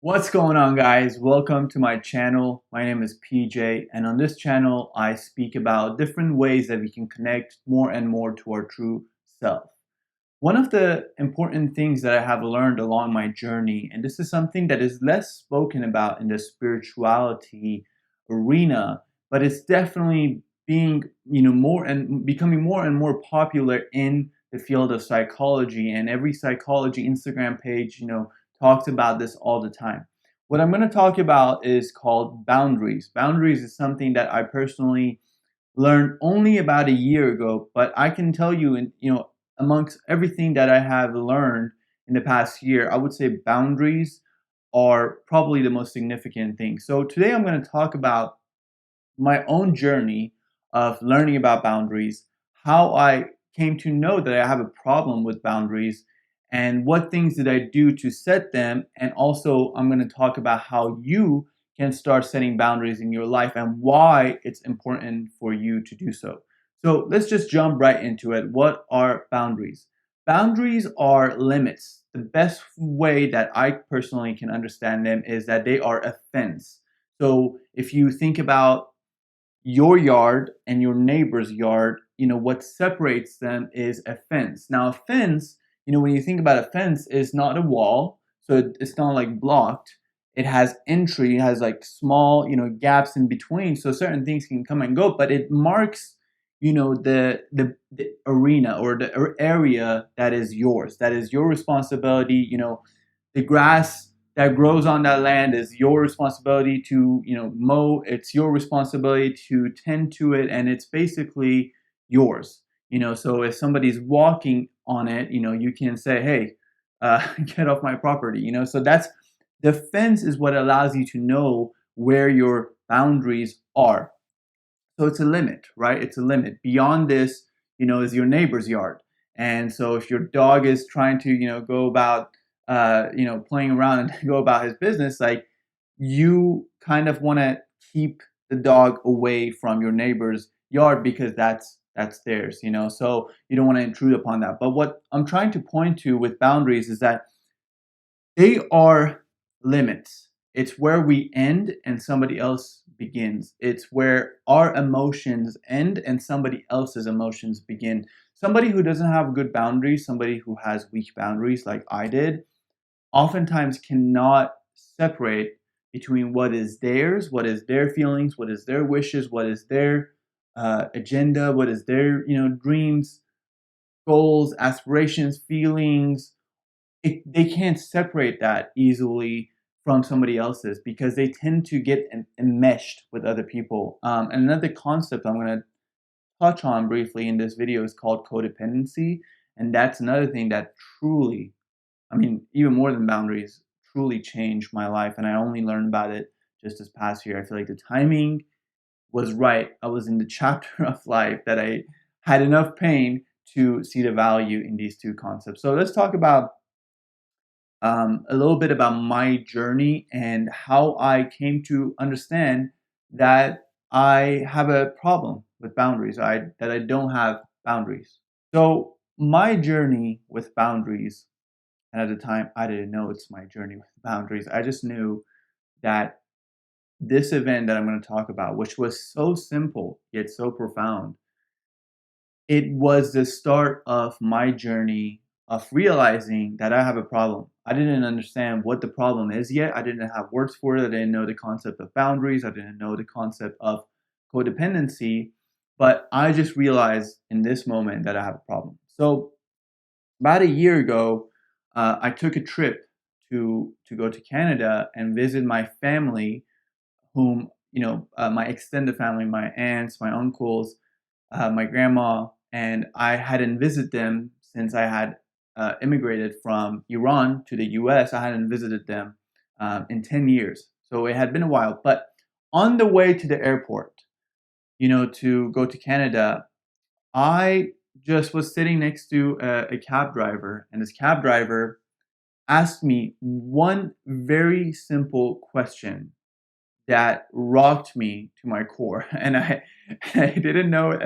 What's going on, guys? Welcome to my channel. My name is PJ, and on this channel, I speak about different ways that we can connect more and more to our true self. One of the important things that I have learned along my journey, and this is something that is less spoken about in the spirituality arena, but it's definitely being, more and becoming more and more popular in the field of psychology. And every psychology Instagram page, talks about this all the time. What I'm going to talk about is called boundaries. Boundaries is something that I personally learned only about a year ago, but I can tell you, amongst everything that I have learned in the past year, I would say boundaries are probably the most significant thing. So today I'm going to talk about my own journey of learning about boundaries, how I came to know that I have a problem with boundaries, and what things did I do to set them. And also, I'm going to talk about how you can start setting boundaries in your life and why it's important for you to do so. So let's just jump right into it. What are boundaries? Boundaries are limits. The best way that I personally can understand them is that they are a fence. So if you think about your yard and your neighbor's yard, what separates them is a fence. Now, a fence, when you think about a fence, is not a wall, so it's not like blocked. It has entry, it has like small, gaps in between, so certain things can come and go, but it marks, the arena or the area that is yours, that is your responsibility. The grass that grows on that land is your responsibility to mow. It's your responsibility to tend to it, and it's basically yours. So if somebody's walking on it, you can say, hey, get off my property. So that's the fence is what allows you to know where your boundaries are. So it's a limit, right? It's a limit. Beyond this, is your neighbor's yard. And so if your dog is trying to, go about, playing around and go about his business, like you kind of want to keep the dog away from your neighbor's yard because that's theirs, so you don't want to intrude upon that. But what I'm trying to point to with boundaries is that they are limits. It's where we end and somebody else begins. It's where our emotions end and somebody else's emotions begin. Somebody who doesn't have good boundaries, somebody who has weak boundaries like I did, oftentimes cannot separate between what is theirs, what is their feelings, what is their wishes, what is their agenda, what is their dreams, goals, aspirations, feelings. They can't separate that easily from somebody else's because they tend to get enmeshed with other people. And another concept I'm going to touch on briefly in this video is called codependency. And that's another thing that truly, even more than boundaries, truly changed my life. And I only learned about it just this past year. I feel like the timing was right. I was in the chapter of life that I had enough pain to see the value in these two concepts. So let's talk about a little bit about my journey and how I came to understand that I have a problem with boundaries. That I don't have boundaries. So my journey with boundaries, and at the time I didn't know it's my journey with boundaries. I just knew that this event that I'm going to talk about, which was so simple yet so profound, it was the start of my journey of realizing that I have a problem. I didn't understand what the problem is yet. I didn't have words for it. I didn't know the concept of boundaries. I didn't know the concept of codependency. But I just realized in this moment that I have a problem. So about a year ago, I took a trip to go to Canada and visit my family, whom my extended family, my aunts, my uncles, my grandma, and I hadn't visited them since I had immigrated from Iran to the US. I hadn't visited them in 10 years. So it had been a while. But on the way to the airport, to go to Canada, I just was sitting next to a cab driver, and this cab driver asked me one very simple question that rocked me to my core, and I didn't know it,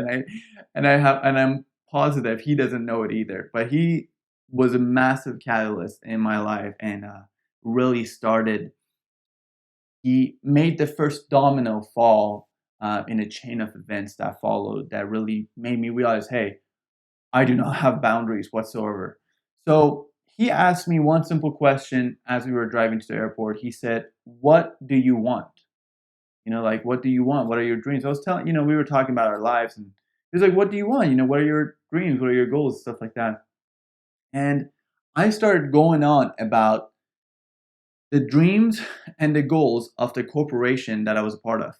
and I'm positive he doesn't know it either. But he was a massive catalyst in my life, and really started he made the first domino fall in a chain of events that followed that really made me realize, hey, I do not have boundaries whatsoever. So he asked me one simple question as we were driving to the airport. He said, "What do you want? Like, what do you want? What are your dreams?" I was telling, we were talking about our lives, and he was like, "What do you want? What are your dreams? What are your goals? Stuff like that." And I started going on about the dreams and the goals of the corporation that I was a part of.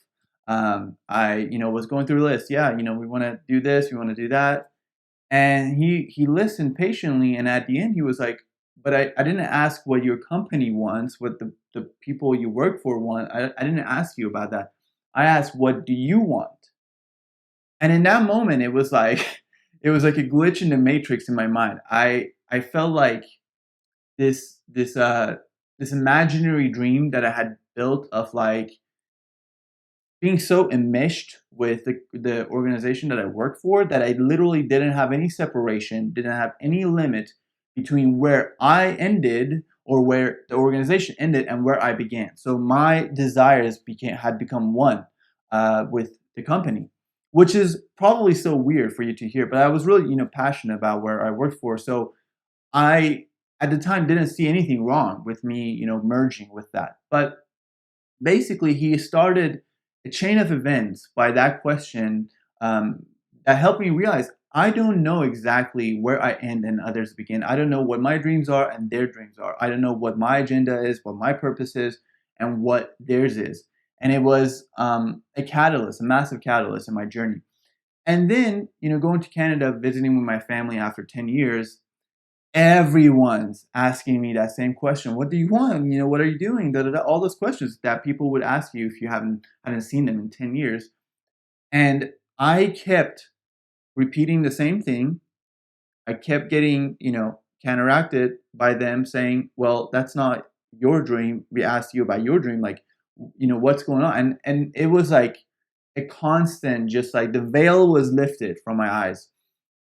I, was going through a list. Yeah, we want to do this, we want to do that. And he listened patiently, and at the end he was like, "But I didn't ask what your company wants, what the people you work for want. I didn't ask you about that. I asked, what do you want?" And in that moment, it was like it was like a glitch in the matrix in my mind. I felt like this imaginary dream that I had built of like being so enmeshed with the organization that I worked for that I literally didn't have any separation, didn't have any limit between where I ended or where the organization ended and where I began. So my desires had become one with the company, which is probably so weird for you to hear. But I was really passionate about where I worked for, so I at the time didn't see anything wrong with me merging with that. But basically he started a chain of events by that question um, that helped me realize I don't know exactly where I end and others begin. I don't know what my dreams are and their dreams are. I don't know what my agenda is, what my purpose is, and what theirs is. And it was a catalyst, a massive catalyst in my journey. And then, going to Canada, visiting with my family after 10 years, everyone's asking me that same question. What do you want? What are you doing? Da, da, da. All those questions that people would ask you if you hadn't seen them in 10 years. And I kept repeating the same thing. I kept getting, counteracted by them saying, "Well, that's not your dream. We asked you about your dream. Like, what's going on?" And it was like a constant, just like the veil was lifted from my eyes.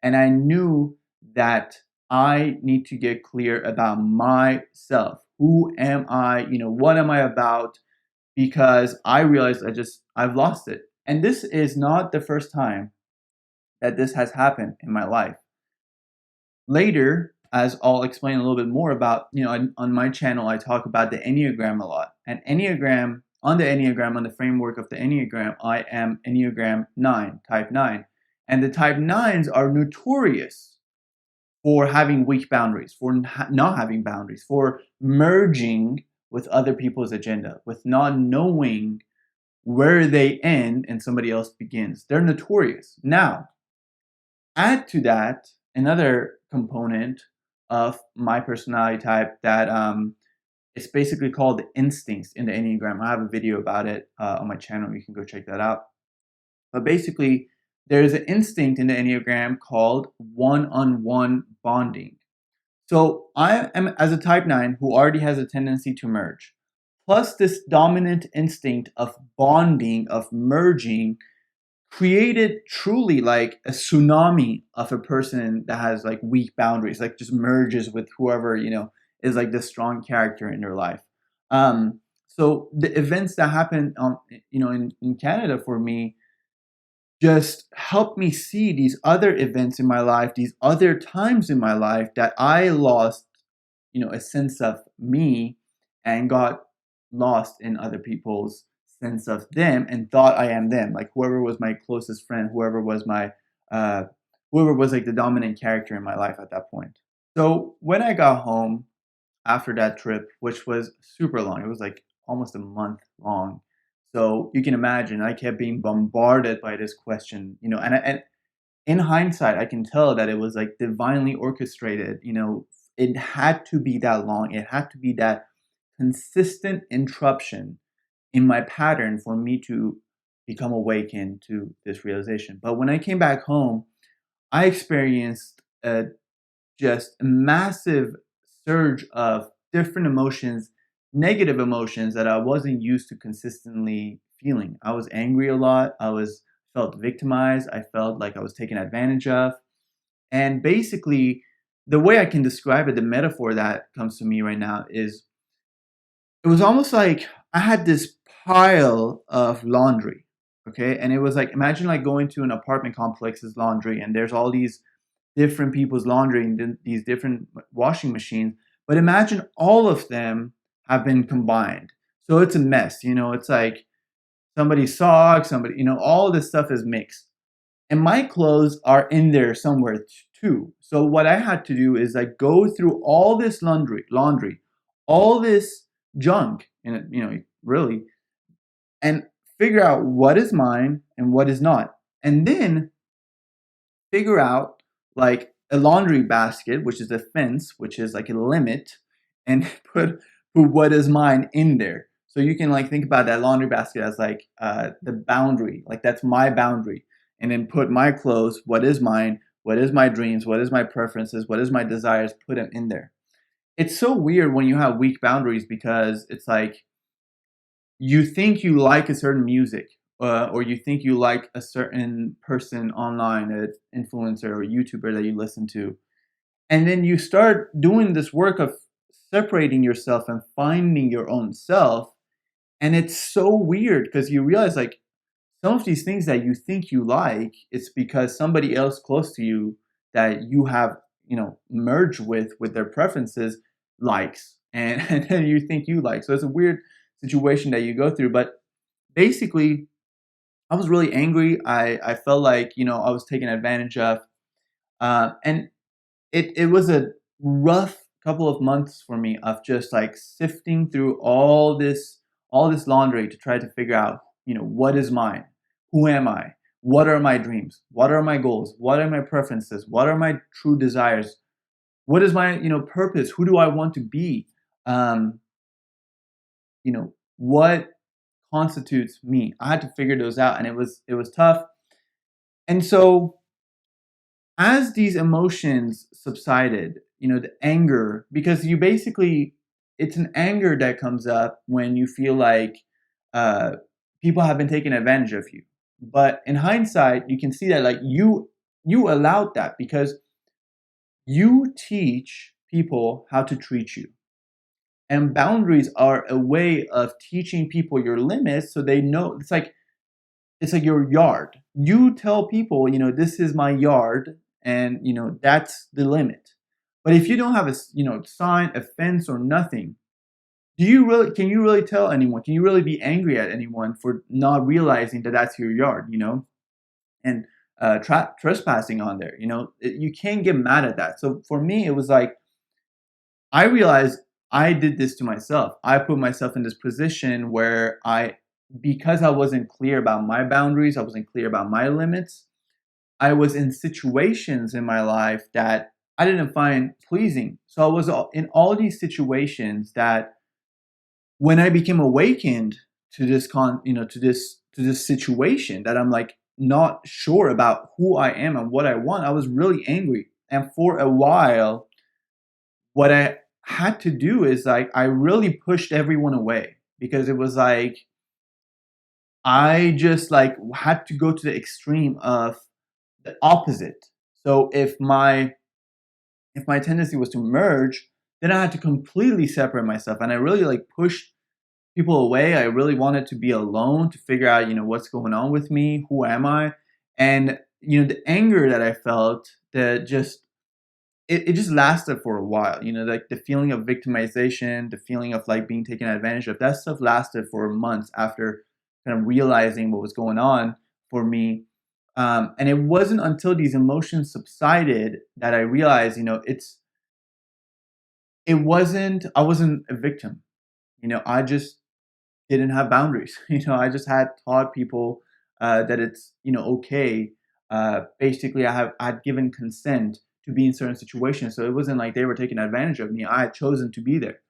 And I knew that I need to get clear about myself. Who am I? What am I about? Because I realized I've lost it. And this is not the first time that this has happened in my life. Later, as I'll explain a little bit more about, on my channel, I talk about the Enneagram a lot. And on the framework of the Enneagram, I am Enneagram 9, type 9. And the type 9s are notorious for having weak boundaries, for not having boundaries, for merging with other people's agenda, with not knowing where they end and somebody else begins. They're notorious. Now, add to that another component of my personality type that it's basically called the instincts in the Enneagram. I have a video about it on my channel. You can go check that out. But basically, there's an instinct in the Enneagram called one-on-one bonding. So I am, as a type 9 who already has a tendency to merge, plus this dominant instinct of bonding, of merging, created truly like a tsunami of a person that has like weak boundaries, like just merges with whoever, is like the strong character in their life. So the events that happened in Canada for me just helped me see these other events in my life, these other times in my life that I lost, a sense of me and got lost in other people's sense of them and thought I am them. Like whoever was my closest friend, uh, whoever was like the dominant character in my life at that point. So when I got home after that trip, which was super long, it was like almost a month long. So you can imagine I kept being bombarded by this question, and in hindsight, I can tell that it was like divinely orchestrated. It had to be that long. It had to be that consistent interruption in my pattern for me to become awakened to this realization. But when I came back home, I experienced just a massive surge of different emotions, negative emotions that I wasn't used to consistently feeling. I was angry a lot. Felt victimized. I felt like I was taken advantage of. And basically, the way I can describe it, the metaphor that comes to me right now is it was almost like I had this pile of laundry. Okay. And it was like, imagine like going to an apartment complex's laundry and there's all these different people's laundry and these different washing machines. But imagine all of them have been combined. So it's a mess. It's like somebody's socks, all this stuff is mixed. And my clothes are in there somewhere too. So what I had to do is like go through all this laundry, all this junk, and really, and figure out what is mine and what is not. And then figure out like a laundry basket, which is a fence, which is like a limit, and put what is mine in there. So you can like think about that laundry basket as like the boundary, like that's my boundary, and then put my clothes, what is mine, what is my dreams, what is my preferences, what is my desires, put them in there. It's so weird when you have weak boundaries because it's like you think you like a certain music, or you think you like a certain person online, an influencer or YouTuber that you listen to, and then you start doing this work of separating yourself and finding your own self, and it's so weird because you realize like some of these things that you think you like, it's because somebody else close to you that you have merged with their preferences likes, and, and then you think you like. So it's a weird situation that you go through. But basically, I was really angry. I felt like I was taken advantage of, and it was a rough couple of months for me of just like sifting through all this laundry to try to figure out what is mine, who am I, what are my dreams, what are my goals, what are my preferences, what are my true desires, what is my purpose, who do I want to be, um, what constitutes me. I had to figure those out, and it was tough. And so as these emotions subsided, the anger, because you basically, it's an anger that comes up when you feel like uh, people have been taking advantage of you. But in hindsight, you can see that like you allowed that because you teach people how to treat you. And boundaries are a way of teaching people your limits so they know. It's like your yard. You tell people, this is my yard, and that's the limit. But if you don't have a sign, a fence, or nothing, can you really tell anyone? Can you really be angry at anyone for not realizing that that's your yard? And trespassing on there. You can't get mad at that. So for me, it was like I realized I did this to myself. I put myself in this position where because I wasn't clear about my boundaries, I wasn't clear about my limits, I was in situations in my life that I didn't find pleasing. So I was in all these situations that when I became awakened to this situation that I'm like not sure about who I am and what I want, I was really angry. And for a while, what I had to do is like I really pushed everyone away because it was like I just like had to go to the extreme of the opposite. So if my tendency was to merge, then I had to completely separate myself, and I really like pushed people away. I really wanted to be alone to figure out what's going on with me, who am I, and the anger that I felt, that just it just lasted for a while. Like the feeling of victimization, the feeling of like being taken advantage of, that stuff lasted for months after kind of realizing what was going on for me. And it wasn't until these emotions subsided that I realized, I wasn't a victim. I just didn't have boundaries. I just had taught people that it's okay. Basically, I had given consent to be in certain situations, so it wasn't like they were taking advantage of me. I had chosen to be there,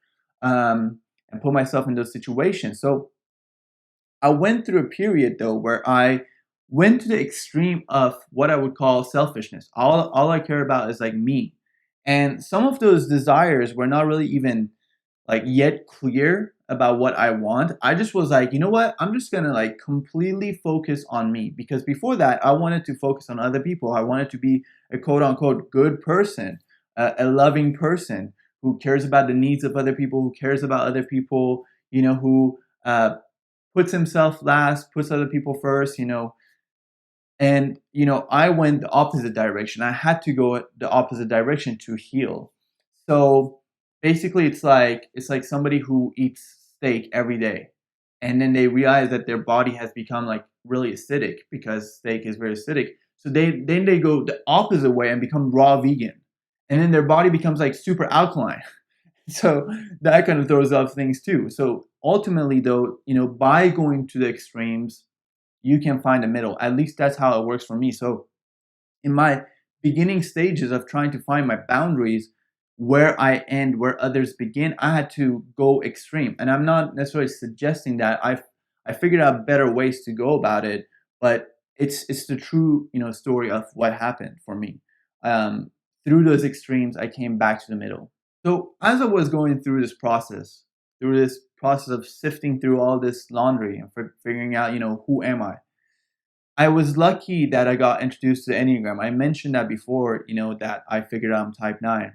and put myself in those situations. So I went through a period though where I went to the extreme of what I would call selfishness. All I care about is like me, and some of those desires were not really even like yet clear about what I want. I just was like, you know what? I'm just gonna like completely focus on me, because before that, I wanted to focus on other people. I wanted to be a quote unquote good person, a loving person who cares about the needs of other people, who cares about other people, who puts himself last, puts other people first, and I went the opposite direction. I had to go the opposite direction to heal. So basically it's like somebody who eats steak every day, and then they realize that their body has become like really acidic because steak is very acidic. So they go the opposite way and become raw vegan, and then their body becomes like super alkaline. So that kind of throws off things too. So ultimately though, by going to the extremes, you can find a middle. At least that's how it works for me. So in my beginning stages of trying to find my boundaries, where I end, where others begin, I had to go extreme. And I'm not necessarily suggesting that. I figured out better ways to go about it, but it's the true story of what happened for me. Um, Through those extremes, I came back to the middle. So as I was going through this process of sifting through all this laundry and figuring out, who am I? I was lucky that I got introduced to the Enneagram. I mentioned that before, that I figured out I'm type 9.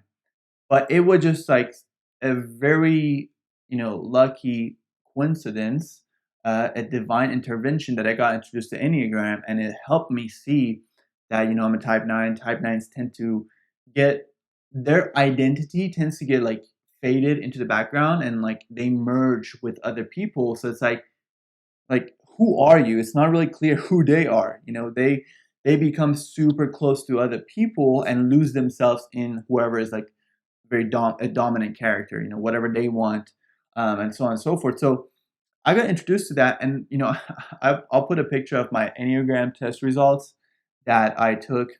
But it was just like a very, lucky coincidence, a divine intervention that I got introduced to Enneagram, and it helped me see that, I'm a type 9. Type 9s tend to get their identity tends to get like faded into the background and like they merge with other people. So it's like who are you? It's not really clear who they are. They become super close to other people and lose themselves in whoever is like a dominant character, whatever they want, and so on and so forth. So I got introduced to that, and I'll put a picture of my Enneagram test results that I took,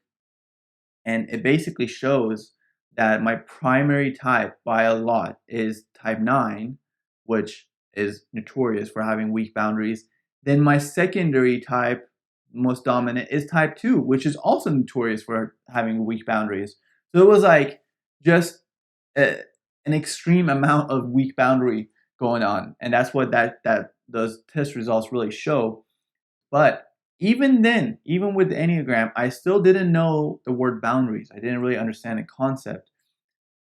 and it basically shows that my primary type by a lot is type 9, which is notorious for having weak boundaries. Then my secondary type, most dominant, is type 2, which is also notorious for having weak boundaries. So it was like just an extreme amount of weak boundary going on, and that's what that those test results really show. But even then, even with the Enneagram, I still didn't know the word boundaries. I didn't really understand the concept.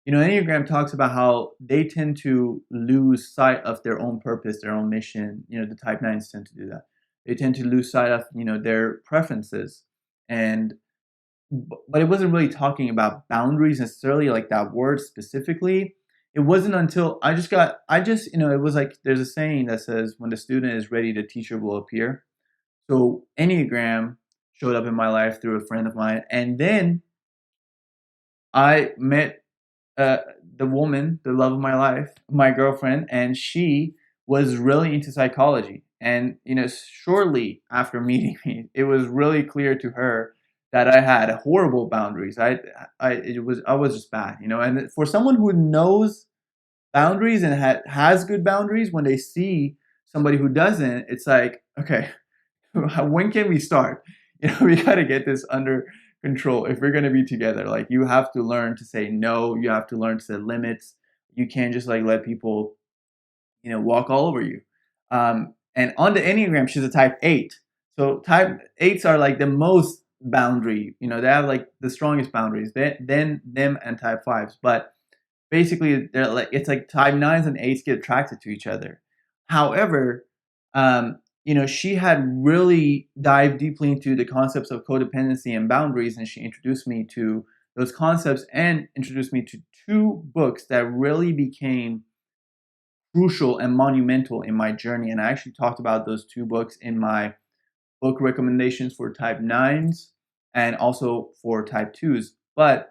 Enneagram talks about how they tend to lose sight of their own purpose, their own mission. The type 9s tend to do that. They tend to lose sight of, their preferences. And but it wasn't really talking about boundaries necessarily, like that word specifically. It wasn't until it was like there's a saying that says when the student is ready, the teacher will appear. So Enneagram showed up in my life through a friend of mine, and then I met uh, the woman, the love of my life, my girlfriend, and she was really into psychology. And shortly after meeting me, it was really clear to her that I had horrible boundaries. I was just bad, And for someone who knows boundaries and has good boundaries, when they see somebody who doesn't, it's like, okay, when can we start? We got to get this under control if we're going to be together. Like, you have to learn to say no. You have to learn to set limits. You can't just like let people, walk all over you. And on the Enneagram, she's a type 8. So type 8s are like the most boundary. They have like the strongest boundaries. Then them and type 5s. But basically, they're like it's like type 9s and 8s get attracted to each other. However, she had really dived deeply into the concepts of codependency and boundaries, and she introduced me to those concepts and introduced me to two books that really became crucial and monumental in my journey. And I actually talked about those two books in my book recommendations for type 9s and also for type 2s. But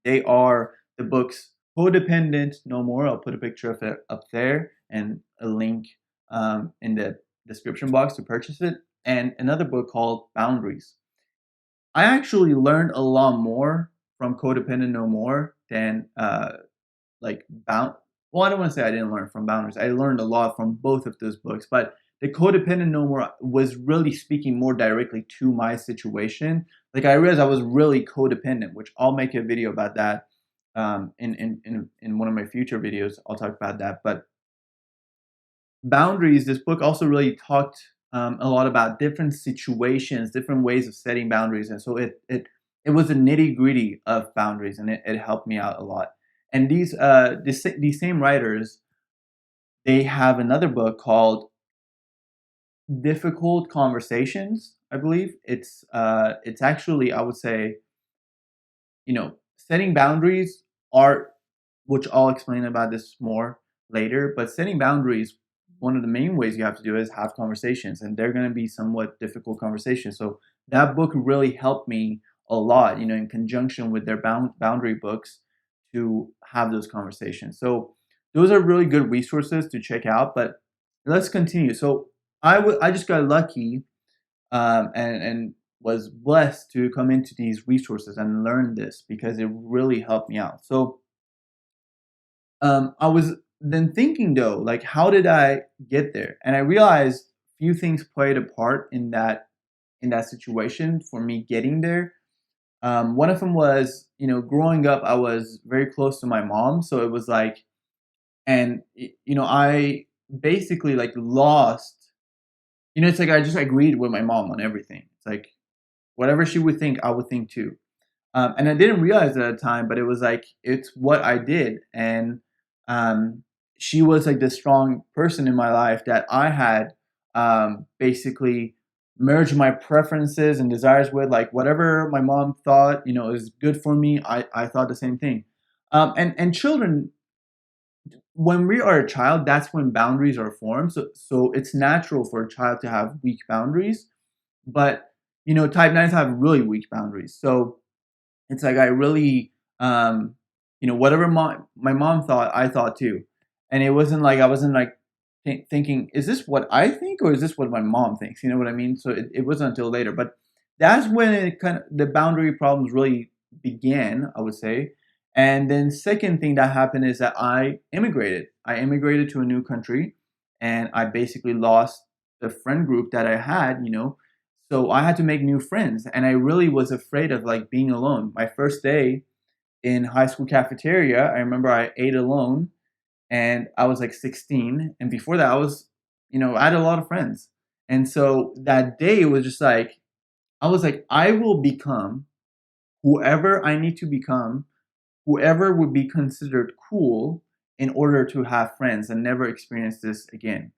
they are the books Codependent No More. I'll put a picture of it up there and a link in the description box to purchase it. And another book called Boundaries. I actually learned a lot more from Codependent No More than like bound. Well, I don't want to say I didn't learn from Boundaries. I learned a lot from both of those books, but the Codependent No More was really speaking more directly to my situation. Like, I realized I was really codependent, which I'll make a video about that in one of my future videos. I'll talk about that. But Boundaries, this book also really talked a lot about different situations, different ways of setting boundaries, and so it was the nitty gritty of boundaries, and it helped me out a lot. And these same writers, they have another book called difficult conversations. I believe it's actually, I would say, setting boundaries are, which I'll explain about this more later, but setting boundaries, one of the main ways you have to do is have conversations, and they're going to be somewhat difficult conversations. So that book really helped me a lot, in conjunction with their boundary books, to have those conversations. So those are really good resources to check out. But let's continue. So I just got lucky, and was blessed to come into these resources and learn this because it really helped me out. So I was then thinking though, like, how did I get there? And I realized a few things played a part in that situation for me getting there. One of them was, growing up, I was very close to my mom, so it was like, and I basically like lost. It's like I just agreed with my mom on everything. It's like whatever she would think, I would think too. And I didn't realize it at the time, but it was like it's what I did. And um, she was like the strong person in my life that I had basically merged my preferences and desires with. Like whatever my mom thought, is good for me, I thought the same thing. And children, when we are a child, that's when boundaries are formed. So it's natural for a child to have weak boundaries, but type nines have really weak boundaries. So it's like I really, whatever my mom thought, I thought too. And it wasn't like I wasn't like thinking, is this what I think or is this what my mom thinks? You know what I mean? So it wasn't until later. But that's when the boundary problems really began, I would say. And then second thing that happened is that I immigrated. I immigrated to a new country, and I basically lost the friend group that I had. So I had to make new friends, and I really was afraid of like being alone. My first day in high school cafeteria, I remember I ate alone, and I was like 16. And before that, I had a lot of friends. And so that day was just like, I was like, I will become whoever I need to become, whoever would be considered cool in order to have friends and never experience this again.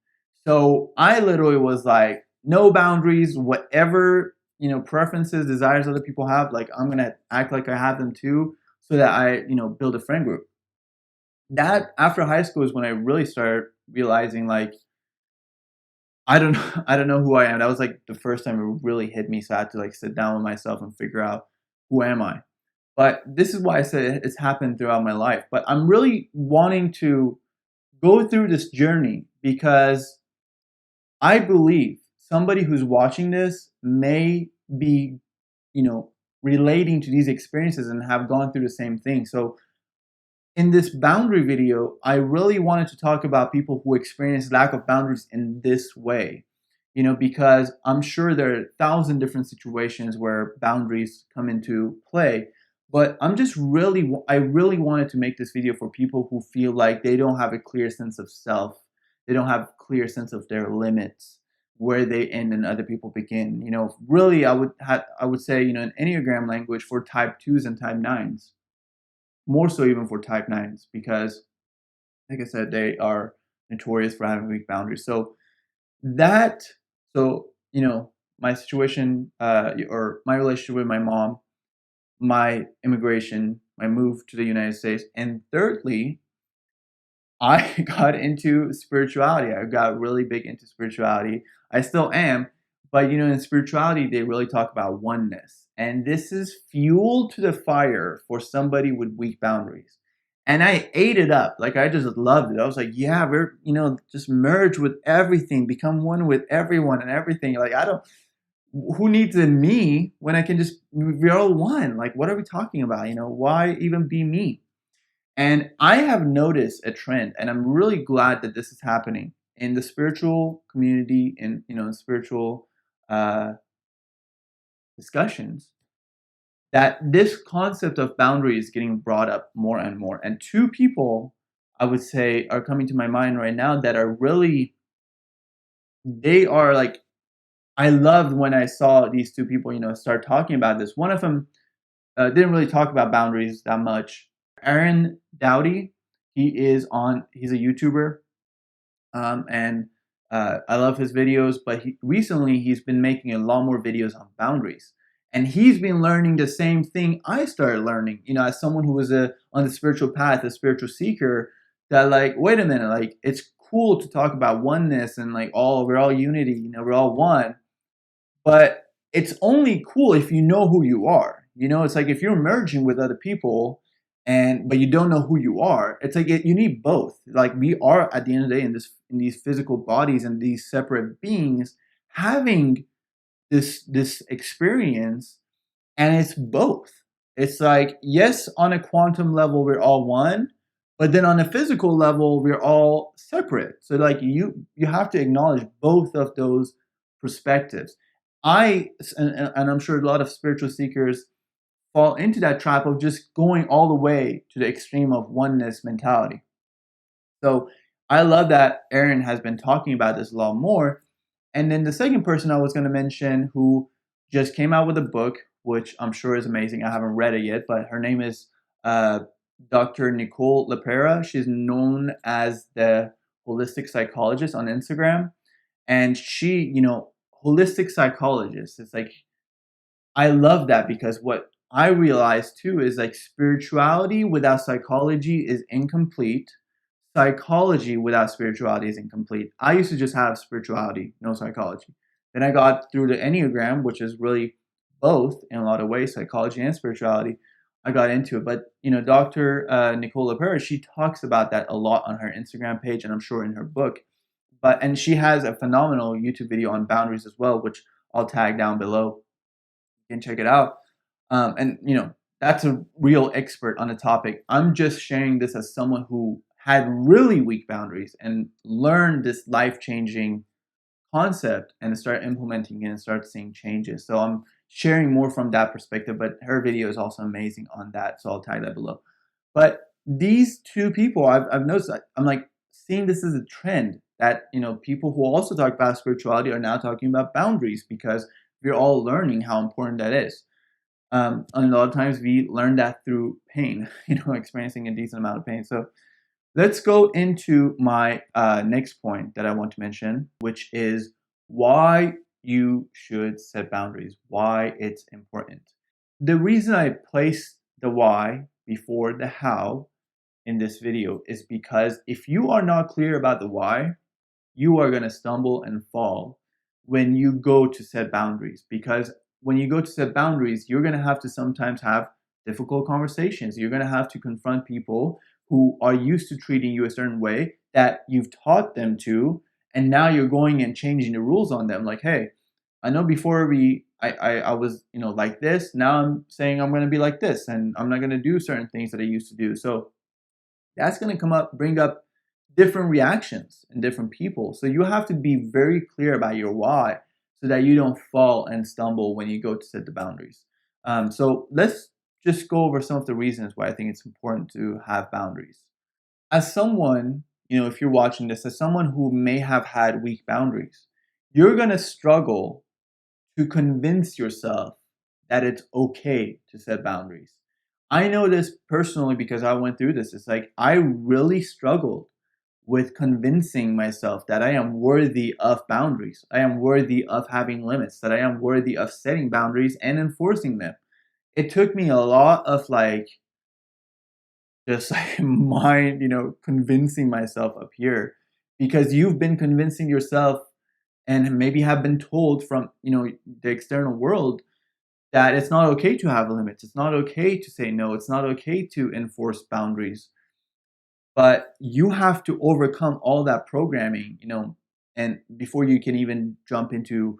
So I literally was like, no boundaries, whatever, preferences, desires other people have, like I'm gonna act like I have them too, so that I, build a friend group. That after high school is when I really started realizing like I don't know, I don't know who I am. That was like the first time it really hit me. So I had to like sit down with myself and figure out who am I. But this is why I said it's happened throughout my life. But I'm really wanting to go through this journey because I believe somebody who's watching this may be, relating to these experiences and have gone through the same thing. So in this boundary video, I really wanted to talk about people who experience lack of boundaries in this way, because I'm sure there are 1,000 different situations where boundaries come into play. But I really wanted to make this video for people who feel like they don't have a clear sense of self. They don't have a clear sense of their limits, where they end and other people begin. Really, I would say, in Enneagram language for type twos and type nines, more so even for type nines, because like I said, they are notorious for having weak boundaries. So that, so my situation, or my relationship with my mom, my immigration, my move to the United States, and thirdly, I got into spirituality. I got really big into spirituality. I still am, but in spirituality, they really talk about oneness. And this is fuel to the fire for somebody with weak boundaries. And I ate it up. Like I just loved it. I was like, yeah, we're, just merge with everything, become one with everyone and everything. Like who needs a me when I can just, we're all one. Like, what are we talking about? Why even be me? And I have noticed a trend, and I'm really glad that this is happening in the spiritual community, in spiritual uh, discussions, that this concept of boundary is getting brought up more and more. And two people, I would say, are coming to my mind right now that are really, they are like, I loved when I saw these two people, start talking about this. One of them didn't really talk about boundaries that much. Aaron Dowdy, he's a YouTuber, and I love his videos, but recently he's been making a lot more videos on boundaries. And he's been learning the same thing I started learning, as someone who was on the spiritual path, a spiritual seeker, that like, wait a minute, like it's cool to talk about oneness and like we're all unity, we're all one, but it's only cool if you know who you are. It's like if you're merging with other people but you don't know who you are, it's like you need both. Like we are at the end of the day in these physical bodies and these separate beings having this experience, and it's both. It's like, yes, on a quantum level we're all one, but then on a physical level we're all separate. So like you have to acknowledge both of those perspectives. And I'm sure a lot of spiritual seekers fall into that trap of just going all the way to the extreme of oneness mentality. So I love that Aaron has been talking about this a lot more. And then the second person I was going to mention, who just came out with a book, which I'm sure is amazing. I haven't read it yet, but her name is uh, Dr. Nicole LePera. She's known as the holistic psychologist on Instagram. And she, holistic psychologist, it's like, I love that, because what I realized too is like spirituality without psychology is incomplete. Psychology without spirituality is incomplete. I used to just have spirituality, no psychology. Then I got through the Enneagram, which is really both in a lot of ways, psychology and spirituality. I got into it. But, Dr. Nicola Perez, she talks about that a lot on her Instagram page, and I'm sure in her book. And she has a phenomenal YouTube video on boundaries as well, which I'll tag down below. You can check it out. And that's a real expert on the topic. I'm just sharing this as someone who had really weak boundaries and learned this life-changing concept and start implementing it and start seeing changes. So I'm sharing more from that perspective, but her video is also amazing on that, so I'll tag that below. But these two people, I've noticed, I'm like seeing this as a trend that people who also talk about spirituality are now talking about boundaries, because we're all learning how important that is. And a lot of times we learn that through pain, experiencing a decent amount of pain. So let's go into my next point that I want to mention, which is why you should set boundaries, why it's important. The reason I placed the why before the how in this video is because if you are not clear about the why, you are going to stumble and fall when you go to set boundaries. Because when you go to set boundaries, you're going to have to sometimes have difficult conversations. You're going to have to confront people who are used to treating you a certain way that you've taught them to, and now you're going and changing the rules on them. Like, hey, I know before I was like this. Now I'm saying I'm going to be like this, and I'm not going to do certain things that I used to do. So that's going to bring up different reactions in different people. So you have to be very clear about your why, so that you don't fall and stumble when you go to set the boundaries. So let's just go over some of the reasons why I think it's important to have boundaries. As someone, if you're watching this, as someone who may have had weak boundaries, you're going to struggle to convince yourself that it's okay to set boundaries. I know this personally because I went through this. It's like I really struggled with convincing myself that I am worthy of boundaries. I am worthy of having limits, that I am worthy of setting boundaries and enforcing them. It took me a lot of just like mind, convincing myself up here, because you've been convincing yourself and maybe have been told from, the external world that it's not okay to have limits. It's not okay to say no. It's not okay to enforce boundaries. But you have to overcome all that programming, and before you can even jump into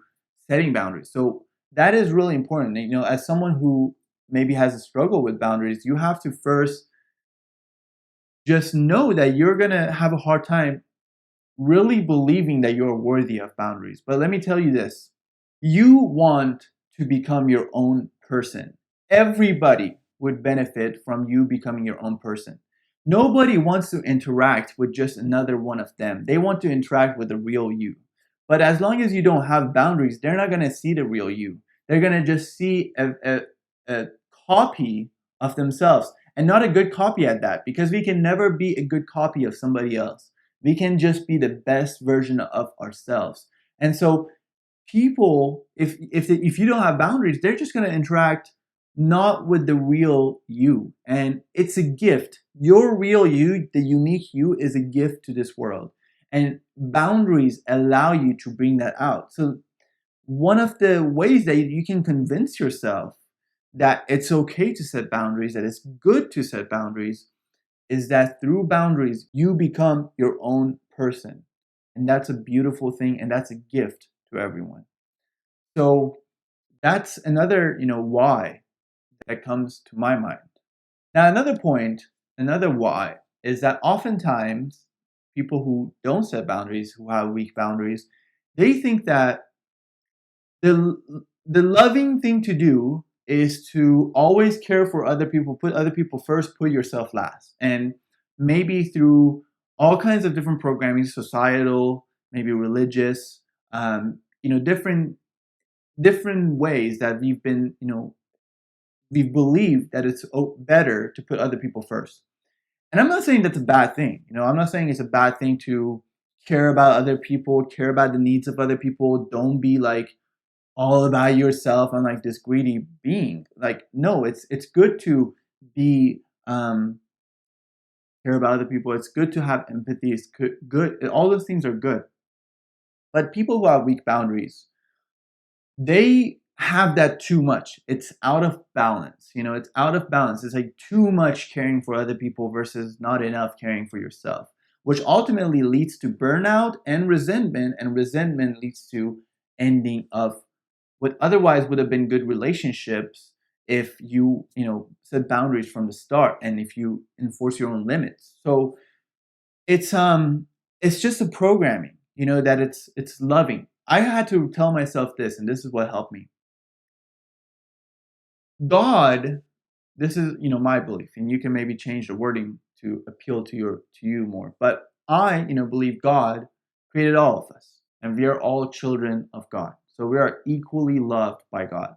setting boundaries. So that is really important. As someone who maybe has a struggle with boundaries, you have to first just know that you're going to have a hard time really believing that you're worthy of boundaries. But let me tell you this. You want to become your own person. Everybody would benefit from you becoming your own person. Nobody wants to interact with just another one of them. They want to interact with the real you. But as long as you don't have boundaries, they're not going to see the real you. They're going to just see a copy of themselves, and not a good copy at that, because we can never be a good copy of somebody else. We can just be the best version of ourselves. And so people, if you don't have boundaries, they're just going to interact not with the real you. And it's a gift. Your real you, the unique you, is a gift to this world. And boundaries allow you to bring that out. So one of the ways that you can convince yourself that it's okay to set boundaries, that it's good to set boundaries, is that through boundaries, you become your own person. And that's a beautiful thing, and that's a gift to everyone. So that's another, why that comes to my mind. Now, another point, another why, is that oftentimes people who don't set boundaries, who have weak boundaries, they think that the the loving thing to do is to always care for other people, put other people first, put yourself last. And maybe through all kinds of different programming, societal, maybe religious, different ways that we've been, we believe that it's better to put other people first. And I'm not saying that's a bad thing. I'm not saying it's a bad thing to care about other people, care about the needs of other people. Don't be like all about yourself and like this greedy being. Like, no, it's good to be care about other people. It's good to have empathy. It's good. All those things are good. But people who have weak boundaries, they have that too much. It's out of balance. It's out of balance. It's like too much caring for other people versus not enough caring for yourself, which ultimately leads to burnout and resentment leads to ending of what otherwise would have been good relationships if you set boundaries from the start and if you enforce your own limits. So it's just a programming, that it's loving. I had to tell myself this, and this is what helped me. God, this is my belief, and you can maybe change the wording to appeal to you more. But I believe God created all of us, and we are all children of God. So we are equally loved by God.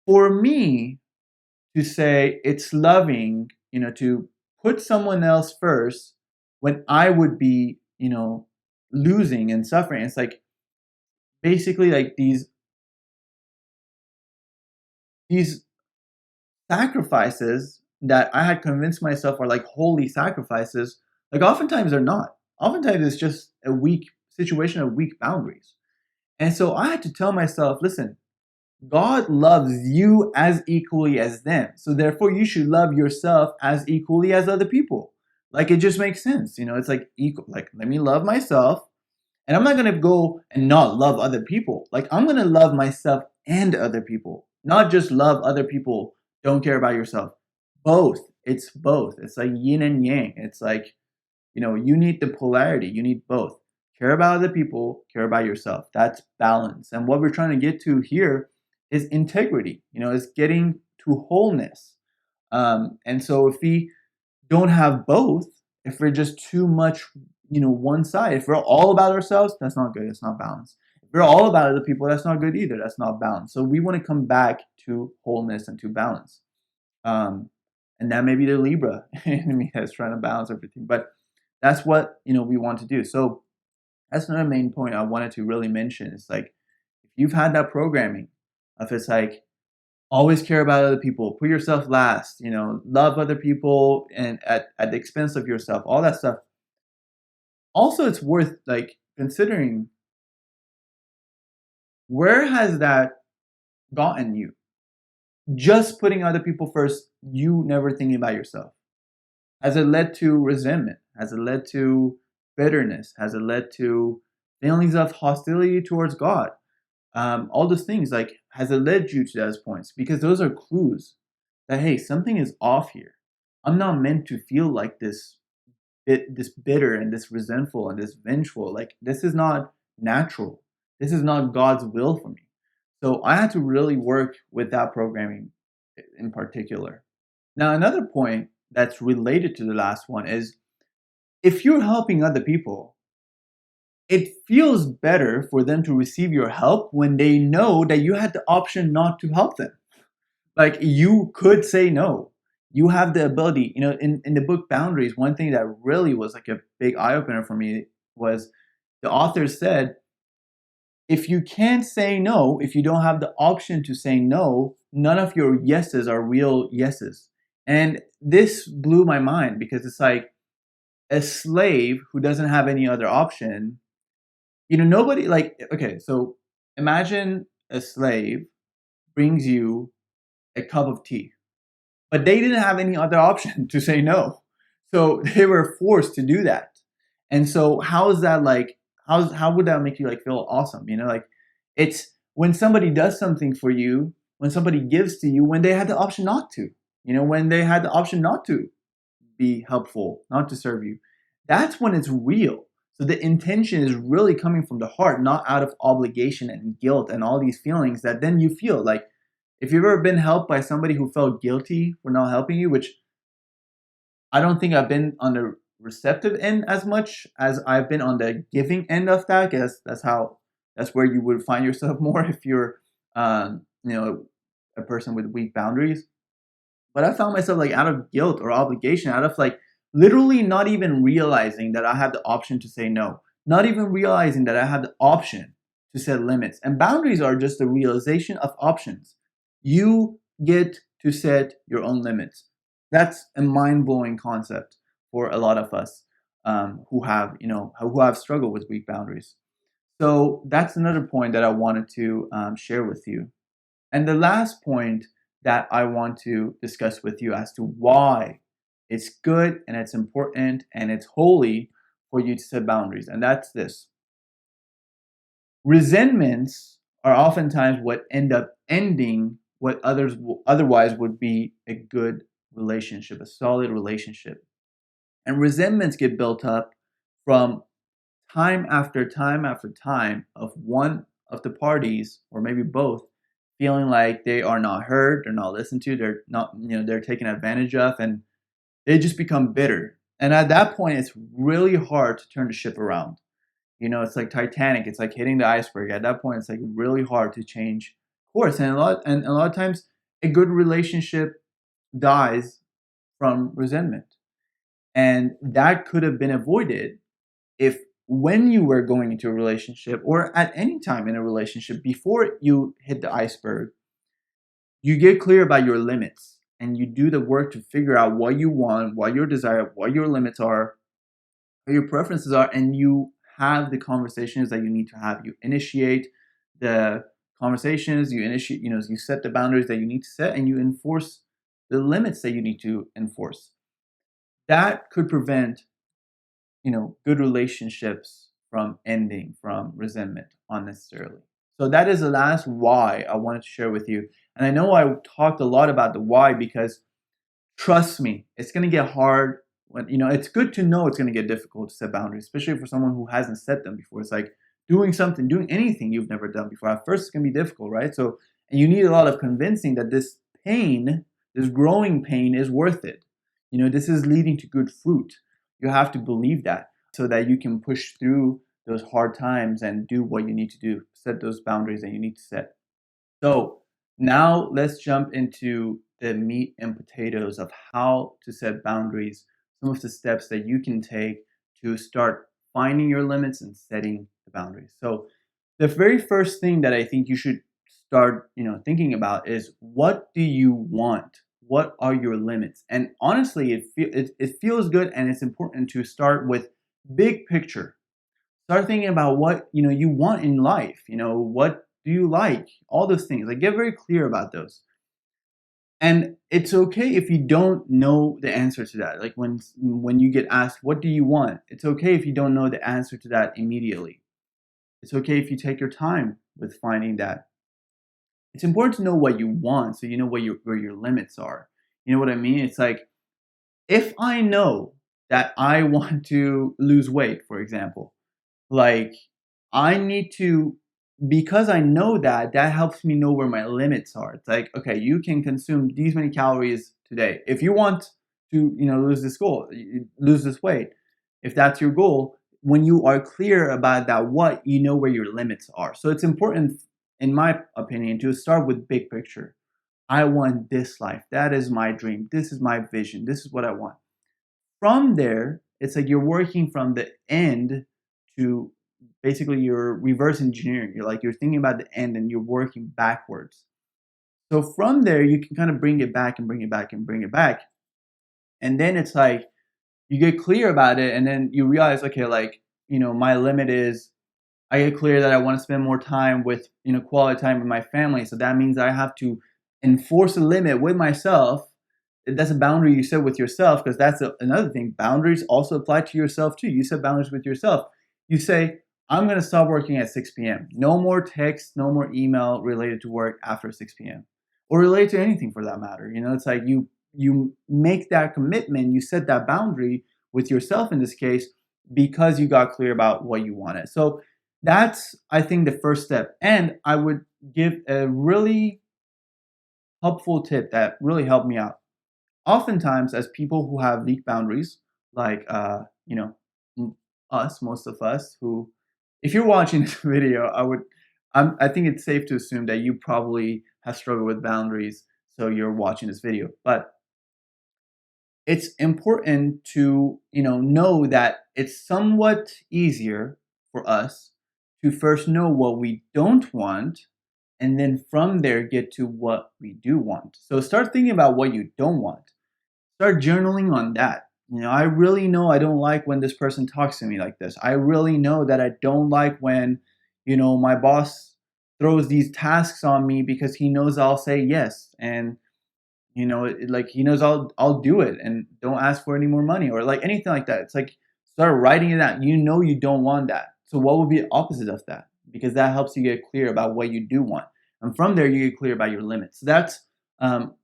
For me to say it's loving, to put someone else first when I would be, losing and suffering. It's like basically like these sacrifices that I had convinced myself are like holy sacrifices, like oftentimes they're not. Oftentimes it's just a weak situation of weak boundaries. And so I had to tell myself, listen, God loves you as equally as them. So therefore you should love yourself as equally as other people. Like it just makes sense. It's like equal, like let me love myself. And I'm not going to go and not love other people. Like I'm going to love myself and other people. Not just love other people, don't care about yourself. Both. It's both. It's like yin and yang. It's like, you need the polarity. You need both. Care about other people, care about yourself. That's balance. And what we're trying to get to here is integrity. Is getting to wholeness. And so if we don't have both, if we're just too much, one side, if we're all about ourselves, that's not good. It's not balanced. If we're all about other people, that's not good either. That's not balanced. So we want to come back to wholeness and to balance. And that may be the Libra in me that's trying to balance everything. But that's what, we want to do. So that's another main point I wanted to really mention. It's like, if you've had that programming of it's like, always care about other people, put yourself last, love other people and at the expense of yourself, all that stuff. Also, it's worth like considering, where has that gotten you? Just putting other people first, you never thinking about yourself. Has it led to resentment? Has it led to bitterness? Has it led to feelings of hostility towards God? All those things, like, has it led you to those points? Because those are clues that, hey, something is off here. I'm not meant to feel like this bitter and this resentful and this vengeful. Like, this is not natural. This is not God's will for me. So I had to really work with that programming in particular. Now, another point that's related to the last one is, if you're helping other people, it feels better for them to receive your help when they know that you had the option not to help them. Like, you could say no. You have the ability, in the book Boundaries, one thing that really was like a big eye opener for me was the author said, if you can't say no, if you don't have the option to say no, none of your yeses are real yeses. And this blew my mind because it's like a slave who doesn't have any other option. Nobody, like, okay, so imagine a slave brings you a cup of tea, but they didn't have any other option to say no. So they were forced to do that. And so how is that like, how would that make you like feel awesome? Like, it's when somebody does something for you, when somebody gives to you, when they had the option not to, when they had the option not to be helpful, not to serve you. That's when it's real. So the intention is really coming from the heart, not out of obligation and guilt and all these feelings that then you feel like, if you've ever been helped by somebody who felt guilty for not helping you, which I don't think I've been on the receptive end as much as I've been on the giving end of that. I guess that's where you would find yourself more if you're, a person with weak boundaries. But I found myself like out of guilt or obligation, out of like literally not even realizing that I had the option to say no, not even realizing that I had the option to set limits. And boundaries are just the realization of options. You get to set your own limits. That's a mind-blowing concept for a lot of us who have struggled with weak boundaries. So that's another point that I wanted to share with you. And the last point that I want to discuss with you as to why it's good and it's important and it's holy for you to set boundaries. And that's this: resentments are oftentimes what end up ending what otherwise would be a good relationship, a solid relationship. And resentments get built up from time after time after time of one of the parties, or maybe both, feeling like they are not heard, they're not listened to, they're not, they're taken advantage of, and they just become bitter. And at that point, it's really hard to turn the ship around. It's like Titanic. It's like hitting the iceberg. At that point, it's like really hard to change course. And a lot of times, a good relationship dies from resentment, and that could have been avoided if, when you were going into a relationship or at any time in a relationship before you hit the iceberg, you get clear about your limits and you do the work to figure out what you want, what your desire, what your limits are, what your preferences are, and you have the conversations that you need to have. You initiate the conversations, you set the boundaries that you need to set, and you enforce the limits that you need to enforce. That could prevent good relationships from ending from resentment unnecessarily. So that is the last why I wanted to share with you. And I know I talked a lot about the why because, trust me, it's going to get hard. When it's good to know it's going to get difficult to set boundaries, especially for someone who hasn't set them before. It's like doing anything you've never done before. At first, it's going to be difficult, right? So, and you need a lot of convincing that this pain, this growing pain, is worth it. This is leading to good fruit. You have to believe that so that you can push through those hard times and do what you need to do, set those boundaries that you need to set. So now let's jump into the meat and potatoes of how to set boundaries, some of the steps that you can take to start finding your limits and setting the boundaries. So the very first thing that I think you should start, thinking about is, what do you want? What are your limits? And honestly, it feels good and it's important to start with big picture. Start thinking about what you want in life. What do you like? All those things. Like, get very clear about those. And it's okay if you don't know the answer to that. Like, when you get asked, what do you want? It's okay if you don't know the answer to that immediately. It's okay if you take your time with finding that. It's important to know what you want so you know where your limits are. You know what I mean? It's like, if I know that I want to lose weight, for example, like, I need to, because I know that helps me know where my limits are. It's like, okay, you can consume these many calories today. If you want to, lose this weight, if that's your goal, when you are clear about that, you know where your limits are. So it's important, in my opinion, to start with big picture. I want this life. That is my dream. This is my vision. This is what I want. From there, it's like you're working from the end to basically you're reverse engineering. You're thinking about the end and you're working backwards. So from there, you can kind of bring it back and bring it back and bring it back. And then it's like you get clear about it and then you realize, okay, my limit is I get clear that I want to spend more time with, quality time with my family. So that means I have to enforce a limit with myself. That's a boundary you set with yourself, because that's another thing. Boundaries also apply to yourself too. You set boundaries with yourself. You say, I'm going to stop working at 6 p.m. No more text, no more email related to work after 6 p.m. or related to anything for that matter. It's like you make that commitment, you set that boundary with yourself in this case because you got clear about what you wanted. So that's, I think, the first step. And I would give a really helpful tip that really helped me out. Oftentimes, as people who have weak boundaries, like us, most of us, who, if you're watching this video, I think it's safe to assume that you probably have struggled with boundaries, so you're watching this video. But it's important to know that it's somewhat easier for us to first know what we don't want, and then from there get to what we do want. So start thinking about what you don't want. Start journaling on that. I really know I don't like when this person talks to me like this. I really know that I don't like when my boss throws these tasks on me because he knows I'll say yes, and like he knows I'll do it and don't ask for any more money or like anything like that. It's like start writing it out. You don't want that. So what would be the opposite of that? Because that helps you get clear about what you do want, and from there you get clear about your limits. So that's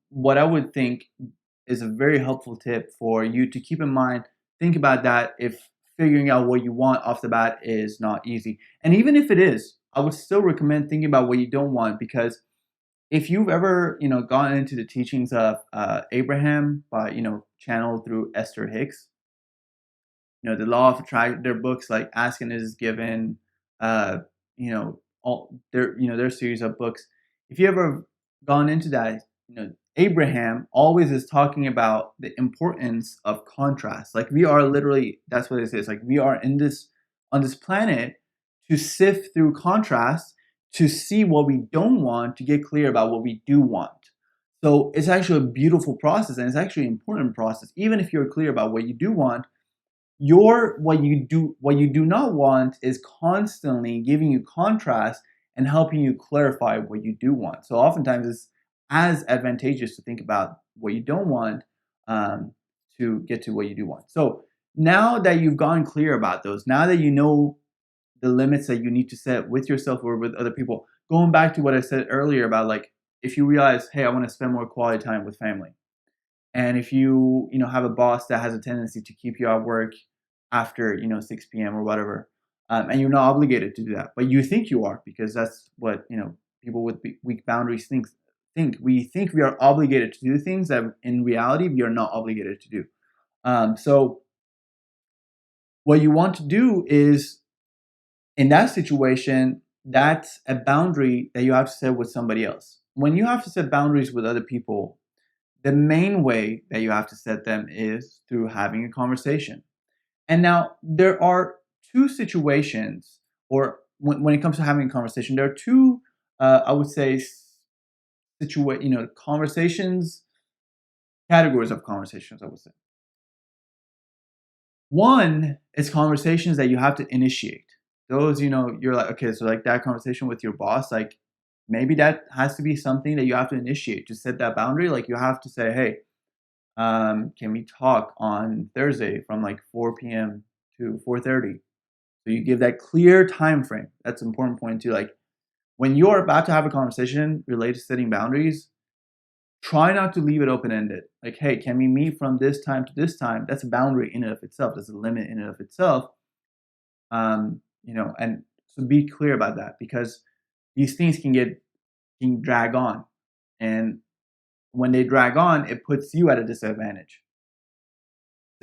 what I would think is a very helpful tip for you to keep in mind. Think about that if figuring out what you want off the bat is not easy, and even if it is, I would still recommend thinking about what you don't want, because if you've ever gone into the teachings of Abraham by channeled through Esther Hicks, the law of attraction, their books like Ask and It Is Given, all their series of books. If you ever gone into that, Abraham always is talking about the importance of contrast. Like we are literally, that's what it says. Like we are on this planet to sift through contrast, to see what we don't want, to get clear about what we do want. So it's actually a beautiful process, and it's actually an important process. Even if you're clear about what you do want, what you do not want is constantly giving you contrast and helping you clarify what you do want. So oftentimes it's as advantageous to think about what you don't want to get to what you do want. So now that you've gone clear about those, now that you know the limits that you need to set with yourself or with other people, going back to what I said earlier about, like, if you realize, hey, I want to spend more quality time with family, and if you have a boss that has a tendency to keep you at work after 6 p.m. or whatever, and you're not obligated to do that, but you think you are, because that's what people with weak boundaries think. We think we are obligated to do things that in reality we are not obligated to do. So what you want to do is, in that situation, that's a boundary that you have to set with somebody else. When you have to set boundaries with other people, the main way that you have to set them is through having a conversation. And now there are two situations, or when it comes to having a conversation, there are two, I would say, conversations, categories of conversations, I would say. One is conversations that you have to initiate. Those, you're like, okay, so like that conversation with your boss, like maybe that has to be something that you have to initiate to set that boundary. Like you have to say, hey, can we talk on Thursday from like 4 p.m. to 4:30? So you give that clear time frame. That's an important point too. Like when you're about to have a conversation related to setting boundaries, try not to leave it open-ended. Like, hey, can we meet from this time to this time? That's a boundary in and of itself. That's a limit in and of itself. And so be clear about that, because these things can drag on, and when they drag on, it puts you at a disadvantage.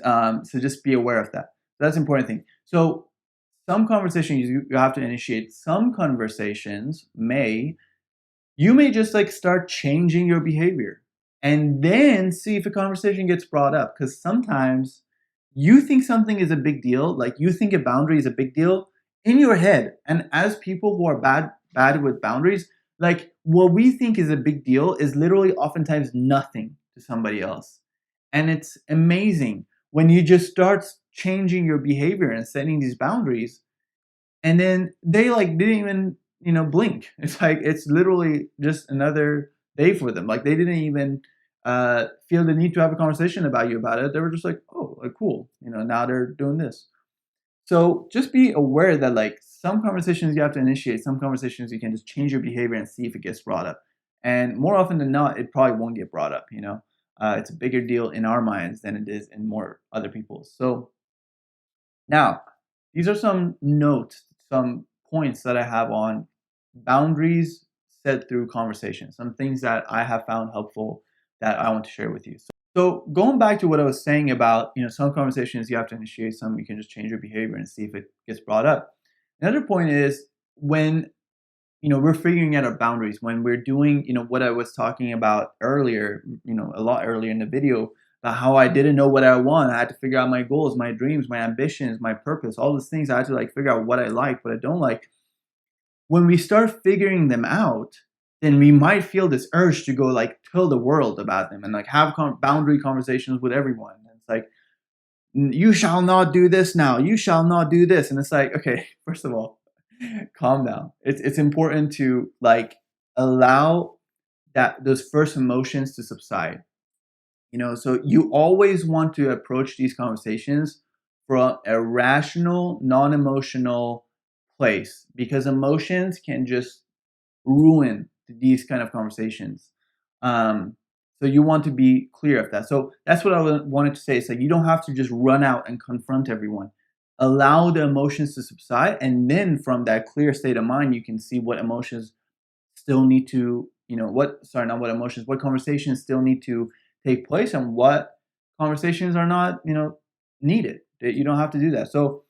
So just be aware of that. That's an important thing. So some conversations you have to initiate. Some conversations may you may just like start changing your behavior and then see if a conversation gets brought up. Because sometimes you think something is a big deal, like you think a boundary is a big deal in your head. And as people who are bad with boundaries, like what we think is a big deal is literally oftentimes nothing to somebody else. And it's amazing when you just start changing your behavior and setting these boundaries, and then they like didn't even blink. It's like it's literally just another day for them. Like they didn't even feel the need to have a conversation about you about it. They were just like, oh, like cool, now they're doing this. So just be aware that like some conversations you have to initiate, some conversations you can just change your behavior and see if it gets brought up. And more often than not, it probably won't get brought up. It's a bigger deal in our minds than it is in more other people's. So now, these are some notes, some points that I have on boundaries set through conversation, some things that I have found helpful that I want to share with you. So going back to what I was saying about, some conversations you have to initiate, some you can just change your behavior and see if it gets brought up. Another point is when we're figuring out our boundaries, when we're doing, what I was talking about earlier, a lot earlier in the video, about how I didn't know what I want. I had to figure out my goals, my dreams, my ambitions, my purpose, all those things. I had to like figure out what I like, what I don't like. When we start figuring them out, then we might feel this urge to go like tell the world about them and like have boundary conversations with everyone. And it's like, you shall not do this now. You shall not do this. And it's like, okay, first of all, calm down. It's important to like allow those first emotions to subside. So you always want to approach these conversations from a rational, non-emotional place, because emotions can just ruin these kind of conversations. So you want to be clear of that. So that's what I wanted to say. It's like you don't have to just run out and confront everyone. Allow the emotions to subside, and then from that clear state of mind, you can see what emotions still need to, not what emotions, what conversations still need to take place, and what conversations are not, needed. You don't have to do that. So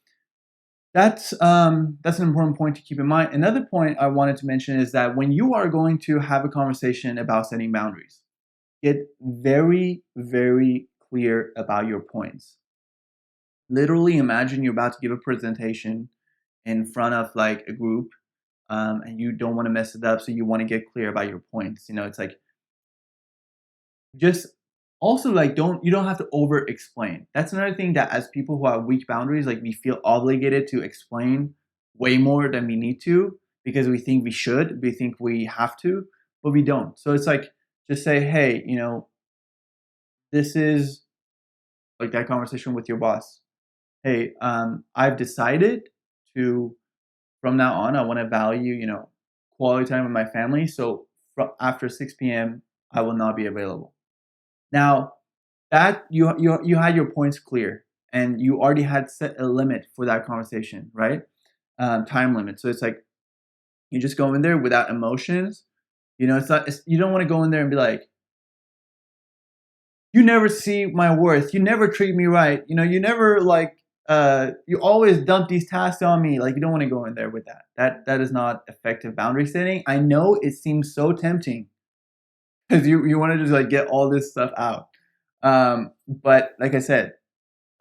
that's an important point to keep in mind. Another point I wanted to mention is that when you are going to have a conversation about setting boundaries, get very, very clear about your points. Literally imagine you're about to give a presentation in front of like a group, and you don't want to mess it up, so you want to get clear about your points. It's like just also like you don't have to over explain. That's another thing, that as people who have weak boundaries, like we feel obligated to explain way more than we need to, because we think we think we have to, but we don't. So it's like, just say, hey, this is like that conversation with your boss. Hey, I've decided to, from now on, I want to value, quality time with my family. So after 6 p.m., I will not be available. Now, that you had your points clear, and you already had set a limit for that conversation, right? Time limit. So it's like you just go in there without emotions. You don't want to go in there and be like, you never see my worth. You never treat me right. You never like. You always dump these tasks on me. Like you don't want to go in there with that. That is not effective boundary setting. I know it seems so tempting, because you want to just like get all this stuff out. But like I said,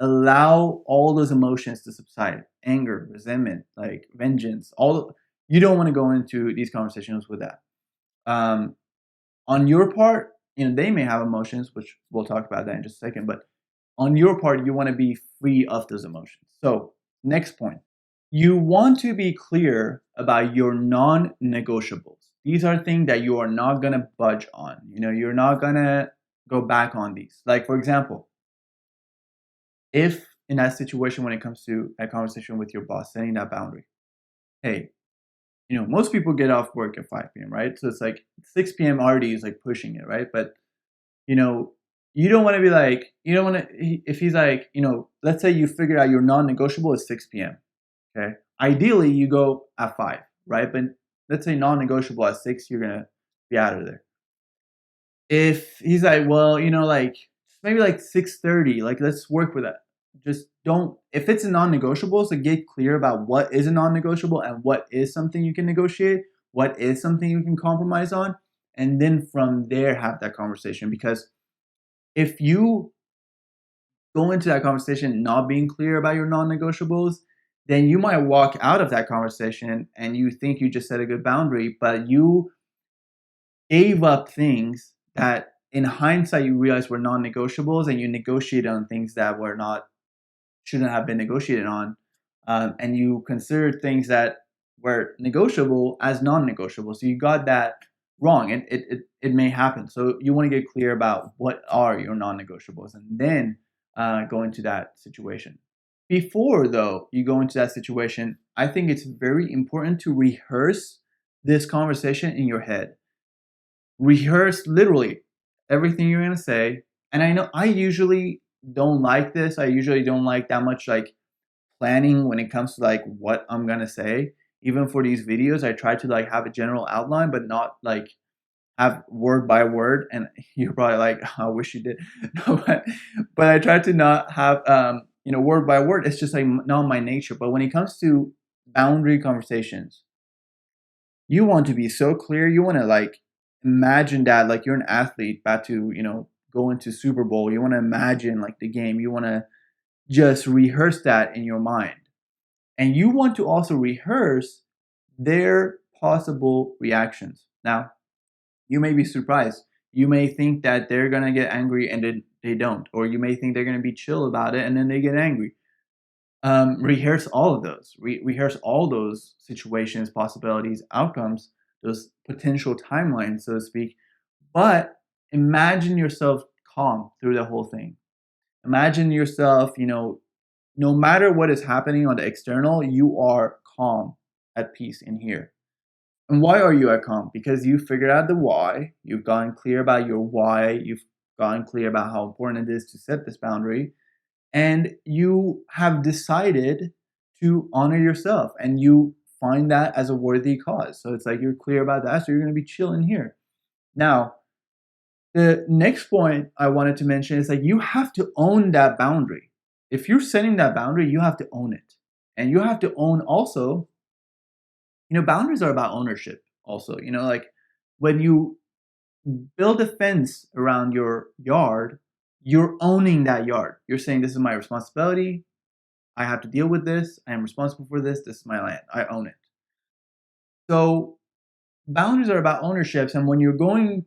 allow all those emotions to subside. Anger, resentment, like vengeance. You don't want to go into these conversations with that. On your part, they may have emotions, which we'll talk about that in just a second. But on your part, you want to be free of those emotions. So next point, you want to be clear about your non-negotiables. These are things that you are not going to budge on. You're not going to go back on these. Like, for example, if in that situation, when it comes to a conversation with your boss, setting that boundary, hey, most people get off work at 5 p.m., right? So it's like 6 p.m. already is like pushing it, right? But, you don't want to be like, if he's like, let's say you figure out your non-negotiable is 6 p.m., okay? Ideally, you go at 5, right? But let's say non-negotiable at 6, you're going to be out of there. If he's like, well, like maybe like 6:30, like let's work with that. Just don't, if it's a non-negotiable, so get clear about what is a non-negotiable and what is something you can negotiate. what is something you can compromise on, and then from there have that conversation. Because if you go into that conversation not being clear about your non-negotiables, then you might walk out of that conversation and you think you just set a good boundary, but you gave up things that in hindsight you realize were non-negotiables, and you negotiated on things that were not, shouldn't have been negotiated on, and you considered things that were negotiable as non-negotiable. So you got that wrong, and it may happen. So you want to get clear about what are your non-negotiables, and then go into that situation. Before, though, you go into that situation, I think it's very important to rehearse this conversation in your head. Rehearse literally everything you're going to say. And I know I usually don't like this. I usually don't like that much like planning when it comes to like what I'm going to say. Even for these videos, I try to like have a general outline, but not like have word by word. And you're probably like, "Oh, I wish you did." No, but I try to not have, word by word. It's just like not my nature. But when it comes to boundary conversations, you want to be so clear. You want to like imagine that like you're an athlete about to, go into Super Bowl. You want to imagine like the game. You want to just rehearse that in your mind. And you want to also rehearse their possible reactions. Now, you may be surprised. You may think that they're going to get angry and then they don't. Or you may think they're going to be chill about it and then they get angry. Rehearse all of those. Rehearse all those situations, possibilities, outcomes, those potential timelines, so to speak. But imagine yourself calm through the whole thing. Imagine yourself, no matter what is happening on the external, you are calm, at peace in here. And why are you at calm? Because you figured out the why. You've gotten clear about your why. You've gotten clear about how important it is to set this boundary. And you have decided to honor yourself, and you find that as a worthy cause. So it's like you're clear about that. So you're going to be chilling here. Now, the next point I wanted to mention is like you have to own that boundary. If you're setting that boundary, you have to own it. And you have to own also, boundaries are about ownership also. Like when you build a fence around your yard, you're owning that yard. You're saying, this is my responsibility. I have to deal with this. I am responsible for this. This is my land. I own it. So boundaries are about ownerships. And when you're going